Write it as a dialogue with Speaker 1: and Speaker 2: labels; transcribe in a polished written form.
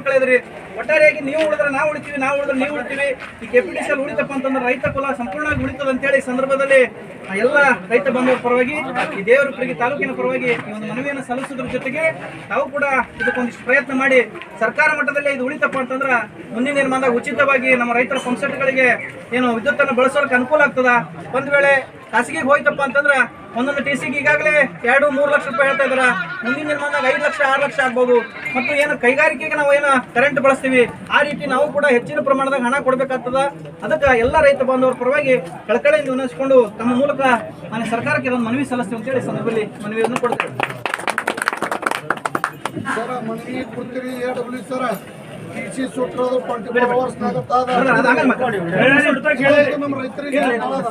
Speaker 1: ಮಕ್ಕಳೇ ಇದ್ರಿ. ಒಟ್ಟಾರೆಯಾಗಿ ನೀವು ಉಳಿದ್ರೆ ನಾವು ಉಳಿತೀವಿ, ನಾವು ಉಳಿದ್ರೆ ನೀವು ಉಳಿತೀವಿ. ಈ ಕೆಪಿಟಿಸಿಎಲ್ ಉಳಿತಪ್ಪ ಅಂತಂದ್ರೆ ರೈತ ಕುಲ ಸಂಪೂರ್ಣವಾಗಿ ಉಳಿತದ ಅಂತೇಳಿ ಈ ಸಂದರ್ಭದಲ್ಲಿ ಎಲ್ಲ ರೈತ ಬಂಧುಗಳ ಪರವಾಗಿ ಈ ದೇವರಪುರಗಿ ತಾಲೂಕಿನ ಪರವಾಗಿ ಈ ಒಂದು ಮನವಿಯನ್ನು ಸಲ್ಲಿಸೋದ್ರ ಜೊತೆಗೆ ತಾವು ಕೂಡ ಇದಕ್ಕೊಂದಿಷ್ಟು ಪ್ರಯತ್ನ ಮಾಡಿ ಸರ್ಕಾರ ಮಟ್ಟದಲ್ಲಿ ಇದು ಉಳಿತಪ್ಪ ಅಂತಂದ್ರೆ ಮುಂದಿನ ದಿನಮಾನದಾಗ ಉಚಿತವಾಗಿ ನಮ್ಮ ರೈತರ ಪಂಪ್ಸೆಟ್ಗಳಿಗೆ ಏನು ವಿದ್ಯುತ್ತನ್ನು ಬಳಸೋಕೆ ಅನುಕೂಲ ಆಗ್ತದ. ಒಂದ್ ವೇಳೆ ಖಾಸಗಿಗೆ ಹೋಯ್ತಪ್ಪ ಅಂತಂದ್ರೆ ಒಂದೊಂದು ಟಿಸಿಗೆ ಈಗಾಗಲೇ 2-3 ಲಕ್ಷ ರೂಪಾಯಿ ಹೇಳ್ತಾ ಇದಾರೆ. ಮುಂದಿನ ದಿನಮಾನದಾಗ 5 ಲಕ್ಷ 6 ಲಕ್ಷ ಆಗ್ಬೋದು. ಮತ್ತು ಏನು ಕೈಗಾರಿಕೆಗೆ ನಾವು ಏನು ಕರೆಂಟ್ ಬಳಸ್ತೀವಿ ಆ ರೀತಿ ನಾವು ಕೂಡ ಹೆಚ್ಚಿನ ಪ್ರಮಾಣದಾಗ ಹಣ ಕೊಡಬೇಕಾಗ್ತದ. ಅದಕ್ಕೆ ಎಲ್ಲ ರೈತ ಬಾಂಧವರ ಪರವಾಗಿ ಕಳಕಳಿಯಿಂದ ವಿನಂತಿಸಿಕೊಂಡು ತಮ್ಮ ಮೂಲಕ ನಾನು ಸರ್ಕಾರಕ್ಕೆ ಒಂದು ಮನವಿ ಸಲ್ಲಿಸ್ತೀವಿ ಅಂತೇಳಿ ಸಂದರ್ಭದಲ್ಲಿ ಮನವಿಯನ್ನು ಕೊಡ್ತೇವೆ.
Speaker 2: ಸರ್ ಮನವಿ ಕೊಡ್ತೀರಿ ಸರ್ ಟಿಸಿ ಸುಟ್ಟರೋದು 24 hours ನಮ್ಮ ರೈತರಿಗೆ